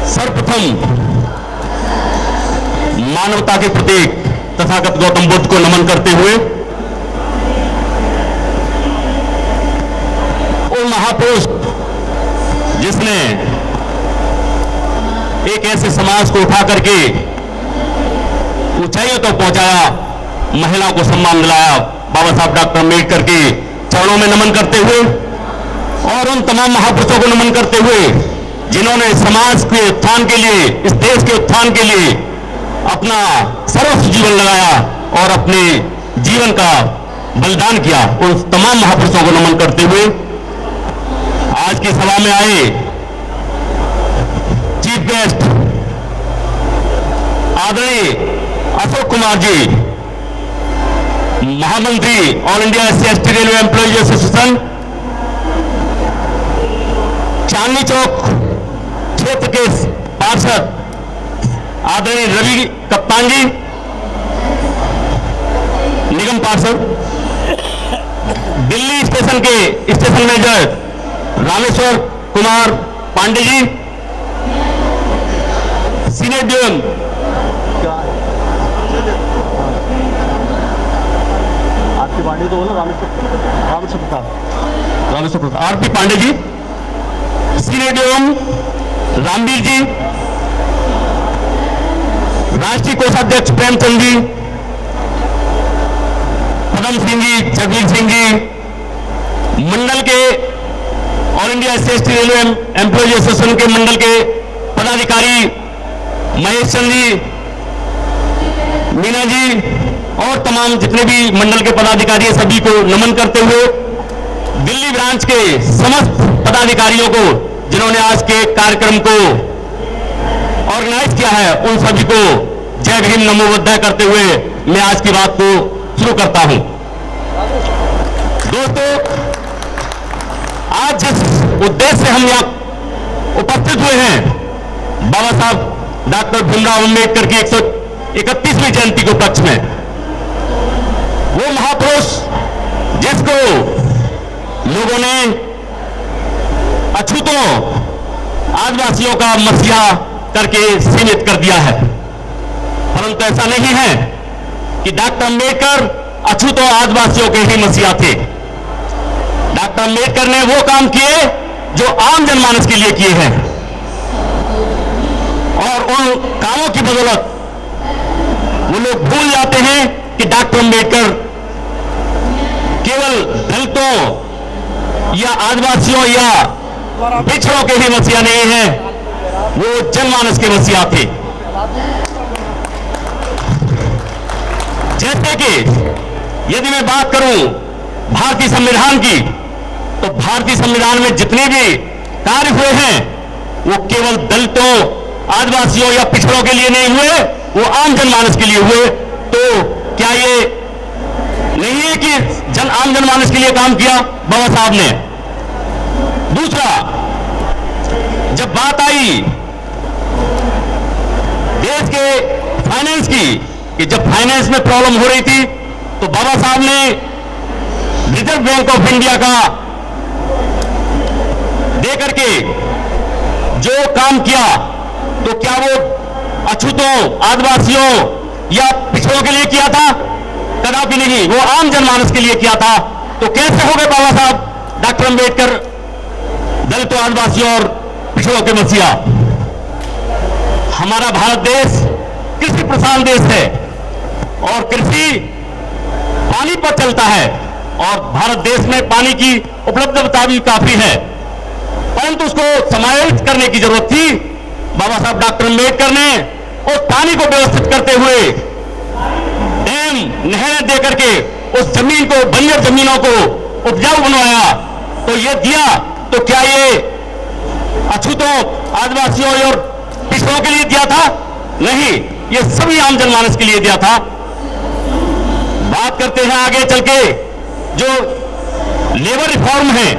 सर्वप्रथम मानवता के प्रतीक तथागत गौतम बुद्ध को नमन करते हुए वो महापुरुष जिसने एक ऐसे समाज को उठा करके ऊंचाइयों तक पहुंचाया, महिलाओं को सम्मान दिलाया, बाबा साहब डॉक्टर अम्बेडकर के चरणों में नमन करते हुए और उन तमाम महापुरुषों को नमन करते हुए जिन्होंने समाज के उत्थान के लिए, इस देश के उत्थान के लिए अपना सर्वस्व जीवन लगाया और अपने जीवन का बलिदान किया, उन तमाम महापुरुषों को नमन करते हुए आज की सभा में आए चीफ गेस्ट आदरणीय अशोक कुमार जी, महामंत्री all India SC/ST railway employees association, Chandni Chowk क्षेत्र के पार्षद आदरणीय रवि कप्तान जी, निगम पार्षद, दिल्ली स्टेशन के station manager Rameshwar Kumar Pandey ji, senior DM RP Pandey तो बोलो, Rameshwar Prasad RP Pandey ji, senior DM Ramvir ji, राष्ट्रीय कोषाध्यक्ष प्रेमचंद जी, पदम सिंह जी, जगवीर सिंह जी, मंडल के all India SC/ST railway employees association के मंडल के पदाधिकारी महेश चंद जी, मीना जी और तमाम जितने भी मंडल के पदाधिकारी हैं सभी को नमन करते हुए दिल्ली ब्रांच के समस्त पदाधिकारियों को जिन्होंने आज के कार्यक्रम को ऑर्गेनाइज किया है, उन सभी को जय भीम नमो बुद्धाय करते हुए मैं आज की बात को शुरू करता हूं। दोस्तों, आज जिस उद्देश्य से हम यहां उपस्थित हुए हैं, बाबा साहब डॉक्टर भीमराव अंबेडकर की 131वीं जयंती के उपलक्ष्य में, वो महापुरुष जिसको लोगों ने अछूतों आदिवासियों का मसीहा करके सीमित कर दिया है, परंतु ऐसा नहीं है कि डॉक्टर अंबेडकर अछूतों आदिवासियों के ही मसीहा थे। डॉक्टर अंबेडकर ने वो काम किए जो आम जनमानस के लिए किए हैं और उन कामों की बदौलत वो लोग भूल जाते हैं कि डॉक्टर अंबेडकर केवल दलितों या आदिवासियों या पिछड़ों के ही मसीहा नहीं है, वो जनमानस के मसीहा थे। जैसे कि यदि मैं बात करूं भारतीय संविधान की, तो भारतीय संविधान में जितने भी कार्य हुए हैं वो केवल दलितों, आदिवासियों या पिछड़ों के लिए नहीं हुए, वो आम जनमानस के लिए हुए। तो क्या ये नहीं है कि आम जनमानस के लिए काम किया बाबा साहब ने? दूसरा, जब बात आई देश के फाइनेंस की, कि जब फाइनेंस में प्रॉब्लम हो रही थी, तो बाबा साहब ने रिजर्व बैंक ऑफ इंडिया का दे करके जो काम किया, तो क्या वो अछूतों, आदिवासियों या पिछड़ों के लिए किया था? कदापि नहीं, वो आम जनमानस के लिए किया था। तो कैसे हो गए बाबा साहब डॉक्टर अंबेडकर दलितों, आदिवासियों और पिछड़ों के मसीहा? हमारा भारत देश कृषि प्रधान देश है और कृषि पानी पर चलता है और भारत देश में पानी की उपलब्धता भी काफी है, परंतु उसको समायोजित करने की जरूरत थी। बाबा साहब डॉक्टर अंबेडकर ने उस पानी को व्यवस्थित करते हुए डैम, नहरें दे करके उस जमीन को, बंजर जमीनों को उपजाऊ बनवाया। तो ये दिया, तो क्या ये अछूतों, आदिवासियों और पिछड़ों के लिए दिया था? नहीं, ये सभी आम जनमानस के लिए दिया था। बात करते हैं आगे चल के जो लेबर रिफॉर्म है,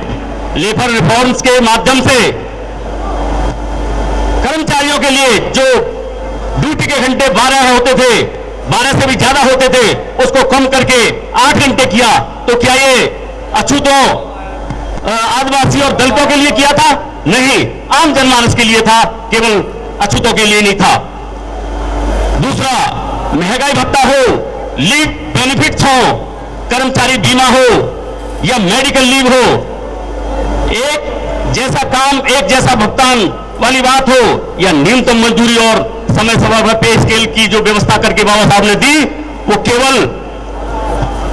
लेबर रिफॉर्म्स के माध्यम से कर्मचारियों के लिए जो ड्यूटी के घंटे 12 होते थे, 12 से भी ज्यादा होते थे, उसको कम करके 8 घंटे किया। तो क्या ये अछूतों, आदिवासी और दलितों के लिए किया था? नहीं, आम जनमानस के लिए था। केवल अछूतों के लिए नहीं था। दूसरा, महंगाई भत्ता हो, लीव बेनिफिट्स हो, कर्मचारी बीमा हो या मेडिकल लीव हो, एक जैसा काम एक जैसा भुगतान वाली बात हो या न्यूनतम मजदूरी और समय समय पर पे स्केल की जो व्यवस्था करके बाबा साहब ने दी, वो केवल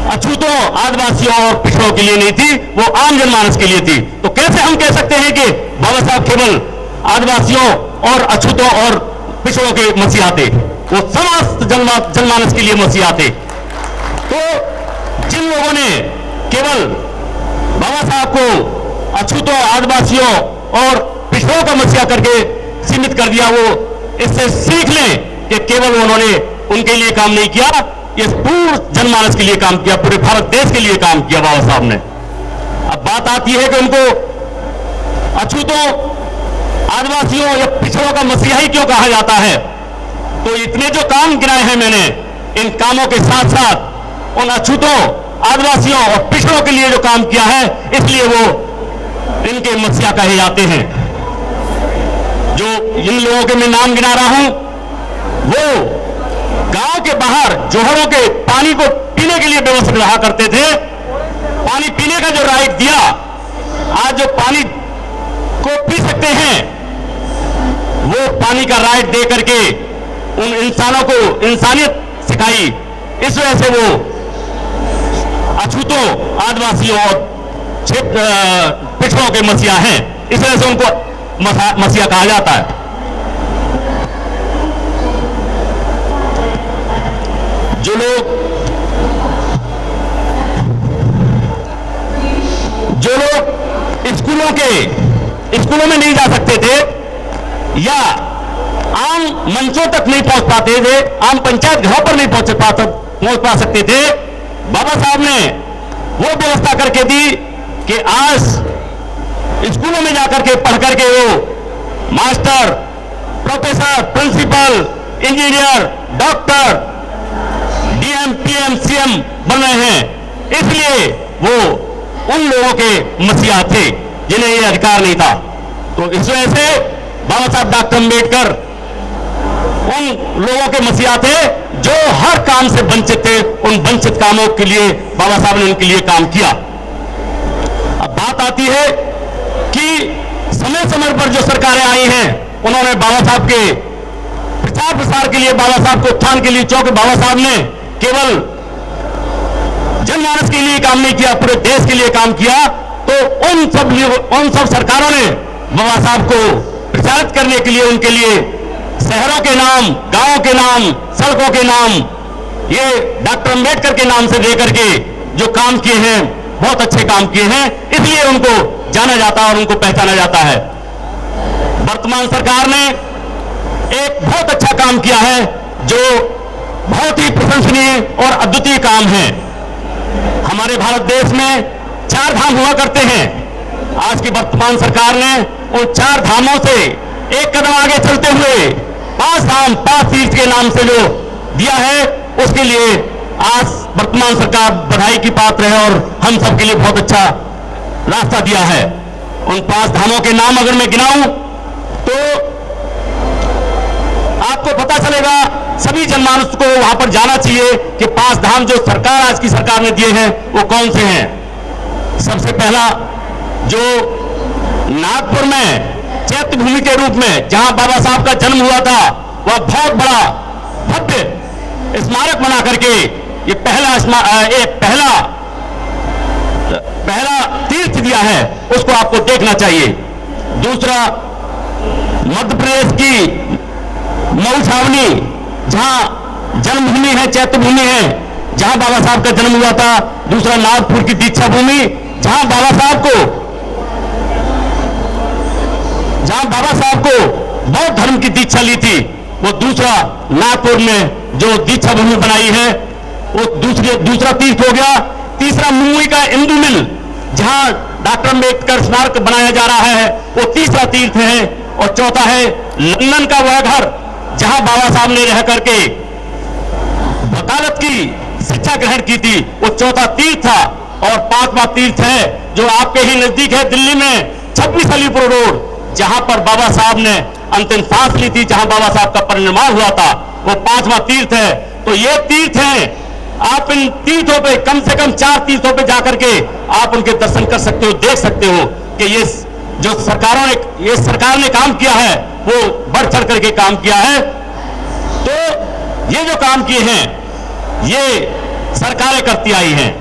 अछूतों, आदिवासियों और पिछड़ों के लिए नहीं थी, वो आम जनमानस के लिए थी। तो कैसे हम कह सकते हैं कि बाबा साहब केवल आदिवासियों और अछूतों और पिछड़ों के मसीहा थे? वो समस्त जनमानस के लिए मसीहा थे। तो जिन लोगों ने केवल बाबा साहब को अछूतों, आदिवासियों और पिछड़ों का मसीहा करके सीमित कर दिया, वो इससे सीख लें कि केवल उन्होंने उनके लिए काम नहीं किया, ये पूर्ण जनमानस के लिए काम किया, पूरे भारत देश के लिए काम किया बाबा साहब ने। अब बात आती है कि उनको अछूतों, आदिवासियों या पिछड़ों का मसीहा ही क्यों कहा जाता है? तो इतने जो काम गिनाए हैं मैंने, इन कामों के साथ साथ उन अछूतों, आदिवासियों और पिछड़ों के लिए जो काम किया है, इसलिए वो इनके मसीहा कहे जाते हैं। जो इन लोगों के मैं नाम गिना रहा हूं, वो गांव के बाहर जोहरों के पानी को पीने के लिए व्यवस्थित रहा करते थे। पानी पीने का जो राइट दिया, आज जो पानी को पी सकते हैं, वो पानी का राइट दे करके उन इंसानों को इंसानियत सिखाई। इस वजह से वो अछूतों, आदिवासियों और पिछड़ों के मसीहा हैं। इस वजह से उनको मसीहा कहा जाता है। जो लोग स्कूलों में नहीं जा सकते थे या आम मंचों तक नहीं पहुंच पाते थे, आम पंचायत घरों पर नहीं पहुंच पा सकते थे, बाबा साहब ने वो व्यवस्था करके दी कि आज स्कूलों में जाकर के पढ़ करके वो master, professor, principal, engineer, doctor, DM, PM, CM बन रहे हैं। इसलिए वो उन लोगों के मसीहा थे जिन्हें ये अधिकार नहीं था। तो इस वजह से बाबा साहब डॉक्टर अम्बेडकर उन लोगों के मसीहा थे जो हर काम से वंचित थे। उन वंचित कामों के लिए बाबा साहब ने उनके लिए काम किया। अब बात आती है कि समय समय पर जो सरकारें आई हैं, उन्होंने बाबा साहब के प्रचार प्रसार के लिए, बाबा साहब को उत्थान के लिए, चौके बाबा साहब ने केवल जनमानस के लिए काम नहीं किया, पूरे देश के लिए काम किया। तो उन सब सरकारों ने बाबा साहब को प्रचारित करने के लिए, उनके लिए शहरों के नाम, गांवों के नाम, सड़कों के नाम, ये डॉक्टर अम्बेडकर के नाम से देकर के जो काम किए हैं, बहुत अच्छे काम किए हैं, इसलिए उनको जाना जाता है और उनको पहचाना जाता है। वर्तमान सरकार ने एक बहुत अच्छा काम किया है जो बहुत ही प्रशंसनीय और अद्वितीय काम है। हमारे भारत देश में 4 धाम हुआ करते हैं। आज की वर्तमान सरकार ने उन 4 धामों से एक कदम आगे चलते हुए 5 धाम, 5 तीर्थ के नाम से जो दिया है, उसके लिए आज वर्तमान सरकार बधाई की पात्र है और हम सबके लिए बहुत अच्छा रास्ता दिया है। उन 5 धामों के नाम अगर मैं गिनाऊं तो आपको पता चलेगा, सभी जनमानस को वहां पर जाना चाहिए कि 5 धाम जो सरकार, आज की सरकार ने दिए हैं, वो कौन से हैं। सबसे पहला जो नागपुर में चैत्य भूमि के रूप में जहां बाबा साहब का जन्म हुआ था, वह बहुत बड़ा भव्य स्मारक बना करके ये पहला तीर्थ दिया है, उसको आपको देखना चाहिए। दूसरा, मध्य प्रदेश की मऊ छावनी, जहां जन्मभूमि है, चैत्य भूमि है, जहां बाबा साहब का जन्म हुआ था। दूसरा, नागपुर की दीक्षा भूमि, जहां बाबा साहब को बौद्ध धर्म की दीक्षा ली थी, वो दूसरा नागपुर में जो दीक्षा भूमि बनाई है, वो दूसरा तीर्थ हो गया। तीसरा, मुंबई का इंदू मिल, जहां डॉक्टर अम्बेडकर स्मारक बनाया जा रहा है, वो तीसरा तीर्थ है। और चौथा है लंदन का वह घर जहां बाबा साहब ने रह करके वकालत की शिक्षा ग्रहण की थी, वो चौथा तीर्थ था। और 5वां तीर्थ है जो आपके ही नजदीक है, दिल्ली में 26 अलीपुर रोड, जहां पर बाबा साहब ने अंतिम सांस ली थी, जहां बाबा साहब का परिनिर्वाण हुआ था, वो 5वां तीर्थ है। तो ये तीर्थ है, आप इन तीर्थों पे कम से कम 4 तीर्थों पे जाकर के आप उनके दर्शन कर सकते हो, देख सकते हो कि ये जो सरकार ने काम किया है वो बढ़ चढ़ करके काम किया है। तो ये जो काम किए हैं ये सरकारें करती आई हैं।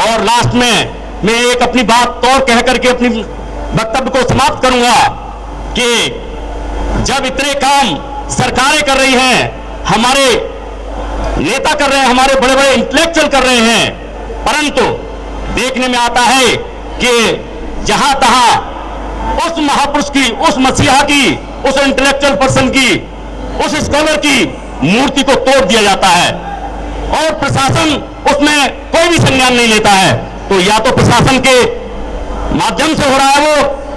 और लास्ट में मैं एक अपनी बात और कह करके अपनी वक्तव्य को समाप्त करूंगा कि जब इतने काम सरकारें कर रही हैं, हमारे नेता कर रहे हैं, हमारे बड़े बड़े इंटेलेक्चुअल कर रहे हैं, परंतु देखने में आता है कि जहां तहां उस महापुरुष की, उस मसीहा की, उस इंटेलेक्चुअल पर्सन की, उस स्कॉलर की मूर्ति को तोड़ दिया जाता है और प्रशासन उसमें कोई भी संज्ञान नहीं लेता है। तो या तो प्रशासन के माध्यम से हो रहा है वो,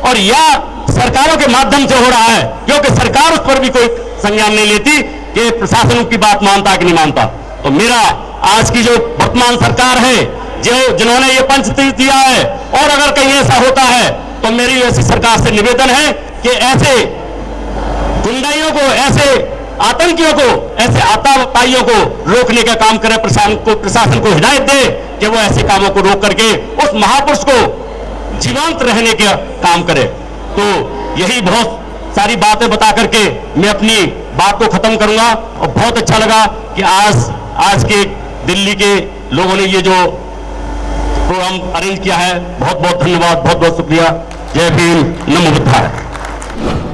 और या सरकारों के माध्यम से हो रहा है, क्योंकि सरकार उस पर भी कोई संज्ञान नहीं लेती कि प्रशासन की बात मानता कि नहीं मानता। तो मेरा आज की जो वर्तमान सरकार है, जिन्होंने ये पंचतीर्थ दिया है, और अगर कहीं ऐसा होता है तो मेरी ऐसी सरकार से निवेदन है कि ऐसे गुंडाइयों को, ऐसे आतंकियों को, ऐसे आतंकवादियों को रोकने का काम करे, प्रशासन को हिदायत दे कि वो ऐसे कामों को रोक करके उस महापुरुष को जीवंत रहने का काम करे। तो यही बहुत सारी बातें बता करके मैं अपनी बात को खत्म करूंगा। और बहुत अच्छा लगा कि आज के दिल्ली के लोगों ने ये जो प्रोग्राम अरेंज किया है, बहुत बहुत धन्यवाद, बहुत बहुत शुक्रिया। जय भीम, नमो बुद्धाय।